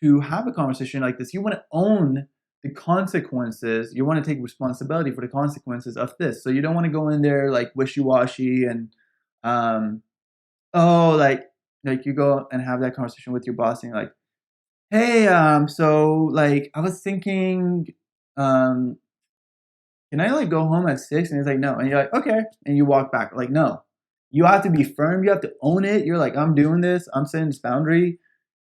to have a conversation like this, you want to own the consequences. You want to take responsibility for the consequences of this. So you don't want to go in there like wishy-washy and, like you go and have that conversation with your boss and you're like, hey, so like I was thinking, can I like go home at 6? And he's like, no. And you're like, okay. And you walk back. Like, no. You have to be firm. You have to own it. You're like, I'm doing this. I'm setting this boundary.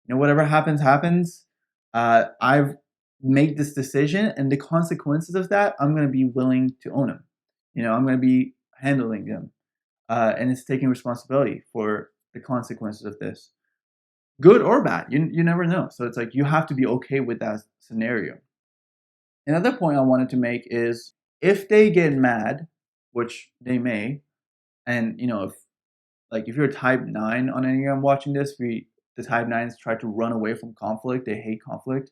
Whatever happens, happens. I've made this decision, and the consequences of that, I'm going to be willing to own them. I'm going to be handling them. And it's taking responsibility for the consequences of this. Good or bad. You never know. So it's like you have to be okay with that scenario. Another point I wanted to make is if they get mad, which they may, and if you're a type 9 on Enneagram watching this, the type 9s try to run away from conflict. They hate conflict.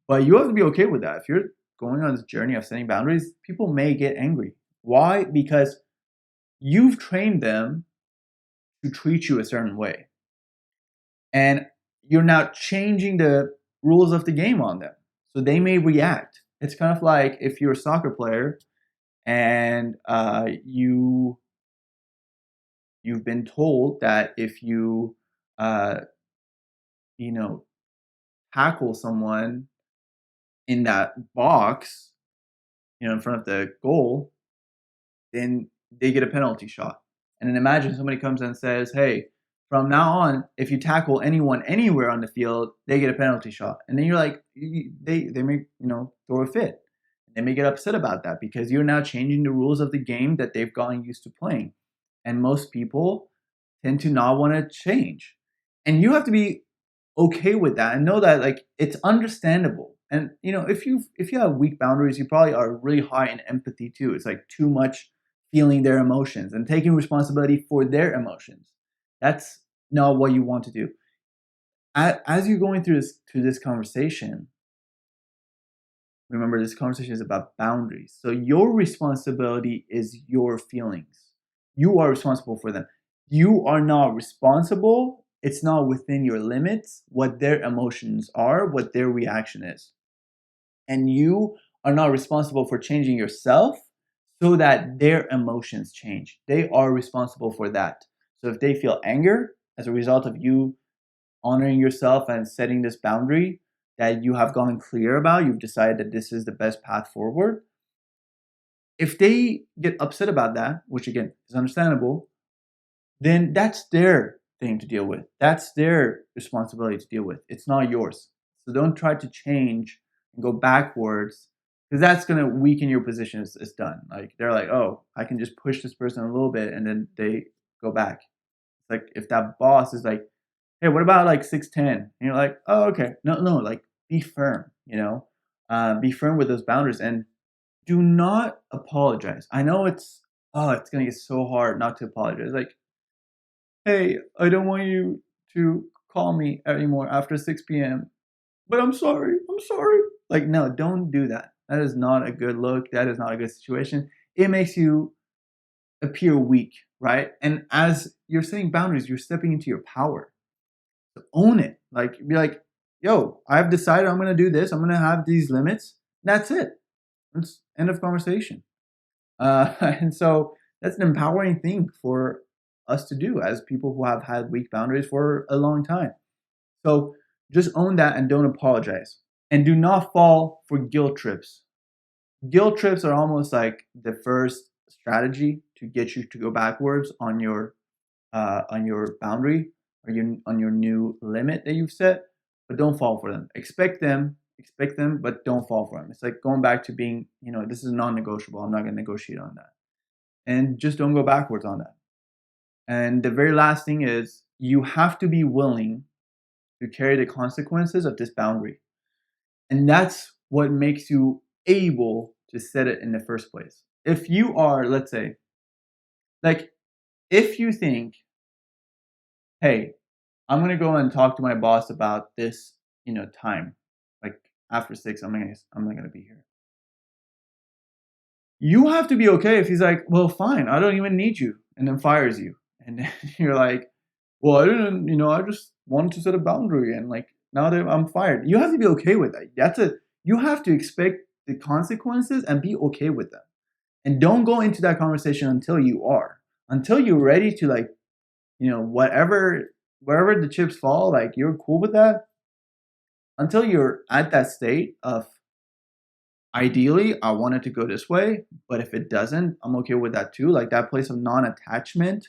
But you have to be okay with that. If you're going on this journey of setting boundaries, people may get angry. Why? Because you've trained them to treat you a certain way. And you're now changing the rules of the game on them. So they may react. It's kind of like if you're a soccer player and you've been told that if you tackle someone in that box, in front of the goal, then they get a penalty shot. And then imagine somebody comes and says, hey, from now on, if you tackle anyone anywhere on the field, they get a penalty shot. And then you're like, they may, throw a fit. They may get upset about that because you're now changing the rules of the game that they've gotten used to playing. And most people tend to not want to change. And you have to be okay with that and know that like it's understandable. And if you have weak boundaries, you probably are really high in empathy too. It's like too much feeling their emotions and taking responsibility for their emotions. That's not what you want to do. As you're going through this conversation, remember, this conversation is about boundaries. So your responsibility is your feelings. You are responsible for them. You are not responsible. It's not within your limits what their emotions are, what their reaction is. And you are not responsible for changing yourself so that their emotions change. They are responsible for that. So if they feel anger as a result of you honoring yourself and setting this boundary that you have gone clear about, you've decided that this is the best path forward. If they get upset about that, which again is understandable, then that's their thing to deal with. That's their responsibility to deal with. It's not yours. So don't try to change and go backwards because that's going to weaken your position. It's done. Like they're like, oh, I can just push this person a little bit and then they go back. It's like if that boss is like, hey, what about like 6'10"? And you're like, oh, okay. No, like be firm, be firm with those boundaries and do not apologize. I know it's going to get so hard not to apologize. Like, hey, I don't want you to call me anymore after 6 p.m., but I'm sorry. I'm sorry. Like, no, don't do that. That is not a good look. That is not a good situation. It makes you appear weak, right? And as you're setting boundaries, you're stepping into your power. So own it. Like, be like, yo, I've decided I'm going to do this. I'm going to have these limits. That's it. It's end of conversation. And so that's an empowering thing for us to do as people who have had weak boundaries for a long time. So just own that and don't apologize. And do not fall for guilt trips. Guilt trips are almost like the first strategy to get you to go backwards on your boundary or on your new limit that you've set. But don't fall for them. Expect them, but don't fall for them. It's like going back to being, this is non-negotiable. I'm not going to negotiate on that. And just don't go backwards on that. And the very last thing is you have to be willing to carry the consequences of this boundary. And that's what makes you able to set it in the first place. If you are, let's say, like, if you think, hey, I'm going to go and talk to my boss about this, time, like after 6, I'm not going to be here. You have to be okay if he's like, well, fine, I don't even need you, and then fires you. And then you're like, well, I didn't, I just wanted to set a boundary, and like now that I'm fired, you have to be okay with that. You have to expect the consequences and be okay with them. And don't go into that conversation until you're ready to like, wherever the chips fall, like you're cool with that. Until you're at that state of, ideally, I want it to go this way, but if it doesn't, I'm okay with that too. Like that place of non-attachment,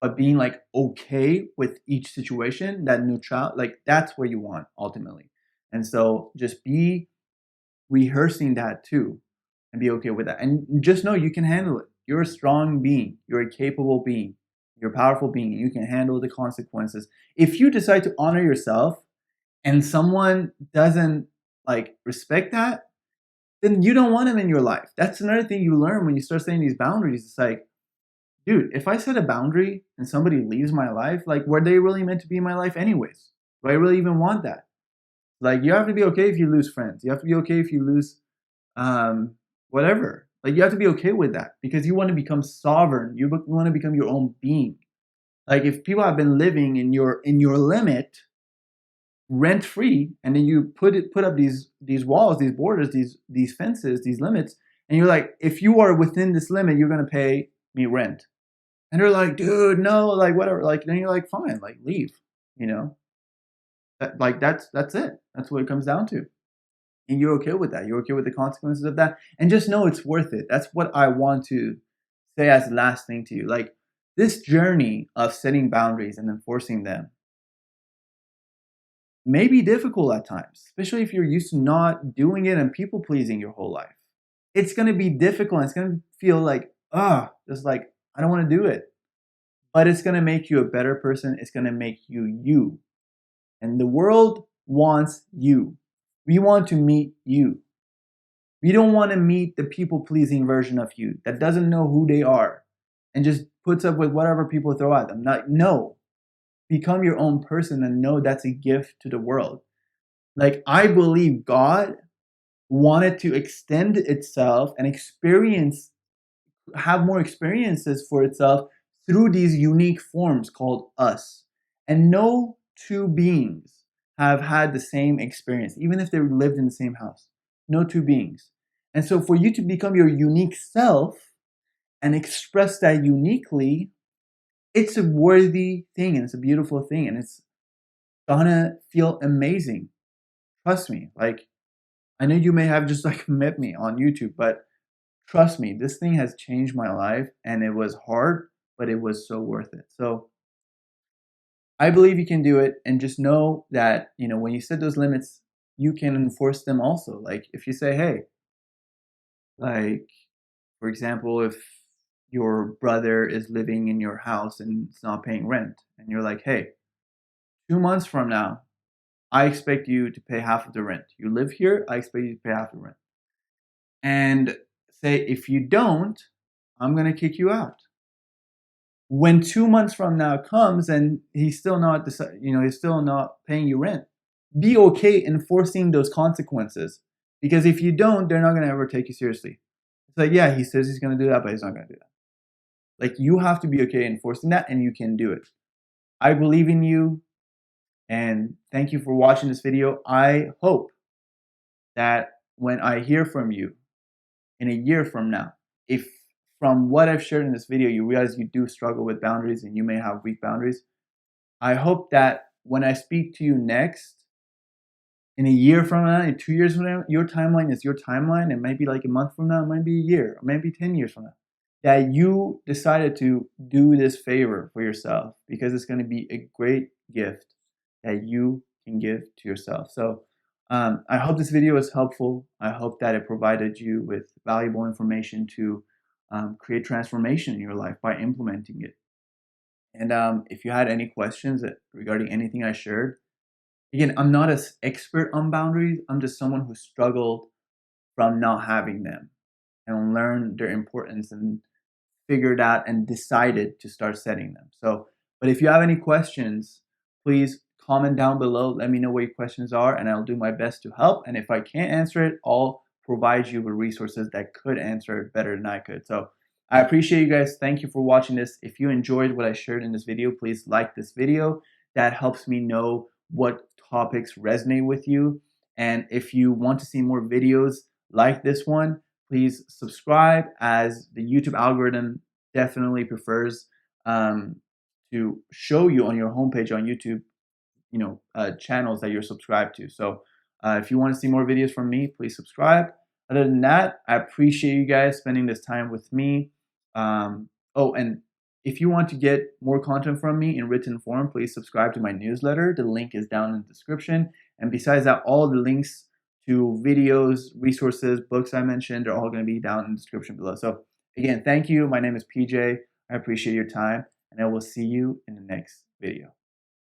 but being like okay with each situation, that neutral, like that's where you want ultimately. And so just be rehearsing that too and be okay with that. And just know you can handle it. You're a strong being. You're a capable being. You're a powerful being. You can handle the consequences. If you decide to honor yourself and someone doesn't like respect that, then you don't want them in your life. That's another thing you learn when you start setting these boundaries. It's like, dude, if I set a boundary and somebody leaves my life, like were they really meant to be in my life anyways? Do I really even want that? Like you have to be okay if you lose friends. You have to be okay if you lose whatever. Like you have to be okay with that because you want to become sovereign. You want to become your own being. Like if people have been living in your limit, rent free, and then you put up these walls, these borders, these fences, these limits, and you're like, if you are within this limit, you're gonna pay me rent. And they're like, dude, no, like whatever. Like then you're like, fine, like leave. That's it. That's what it comes down to. And you're okay with that. You're okay with the consequences of that. And just know it's worth it. That's what I want to say as the last thing to you. Like this journey of setting boundaries and enforcing them may be difficult at times, especially if you're used to not doing it and people pleasing your whole life. It's going to be difficult. It's going to feel like, just like, I don't want to do it. But it's going to make you a better person. It's going to make you you. And the world wants you. We want to meet you. We don't want to meet the people-pleasing version of you that doesn't know who they are and just puts up with whatever people throw at them. No. become your own person and know that's a gift to the world. Like, I believe God wanted to extend itself and have more experiences for itself through these unique forms called us. And no two beings have had the same experience, even if they lived in the same house. No two beings. And so for you to become your unique self and express that uniquely, it's a worthy thing and it's a beautiful thing and it's gonna feel amazing. Trust me. Like, I know you may have just like met me on YouTube, but trust me, this thing has changed my life and it was hard, but it was so worth it. So I believe you can do it and just know that, when you set those limits, you can enforce them also. Like if you say, hey, like for example, if your brother is living in your house and it's not paying rent and you're like, hey, 2 months from now, I expect you to pay half of the rent. You live here, I expect you to pay half the rent. And say, if you don't, I'm going to kick you out. When 2 months from now comes and he's still not, he's still not paying you rent, be okay enforcing those consequences. Because if you don't, they're not going to ever take you seriously. It's like, yeah, he says he's going to do that, but he's not going to do that. Like, you have to be okay enforcing that, and you can do it. I believe in you, and thank you for watching this video. I hope that when I hear from you in a year from now, if from what I've shared in this video, you realize you do struggle with boundaries and you may have weak boundaries, I hope that when I speak to you next, in a year from now, in 2 years from now, your timeline is your timeline. It might be like a month from now, it might be a year, or maybe 10 years from now, that you decided to do this favor for yourself because it's going to be a great gift that you can give to yourself. So I hope this video was helpful. I hope that it provided you with valuable information to create transformation in your life by implementing it. And if you had any questions regarding anything I shared, again, I'm not an expert on boundaries. I'm just someone who struggled from not having them and learned their importance and figured out and decided to start setting them. So, but if you have any questions, please comment down below. Let me know what your questions are, and I'll do my best to help. And if I can't answer it, I'll provide you with resources that could answer it better than I could. So I appreciate you guys. Thank you for watching this. If you enjoyed what I shared in this video, please like this video. That helps me know what topics resonate with you. And if you want to see more videos like this one, please subscribe, as the YouTube algorithm definitely prefers to show you on your homepage on YouTube, channels that you're subscribed to. So if you want to see more videos from me, please subscribe. Other than that, I appreciate you guys spending this time with me. Oh, and if you want to get more content from me in written form, please subscribe to my newsletter. The link is down in the description. And besides that, all the links to videos, resources, books I mentioned are all going to be down in the description below. So again, thank you. My name is PJ. I appreciate your time, and I will see you in the next video.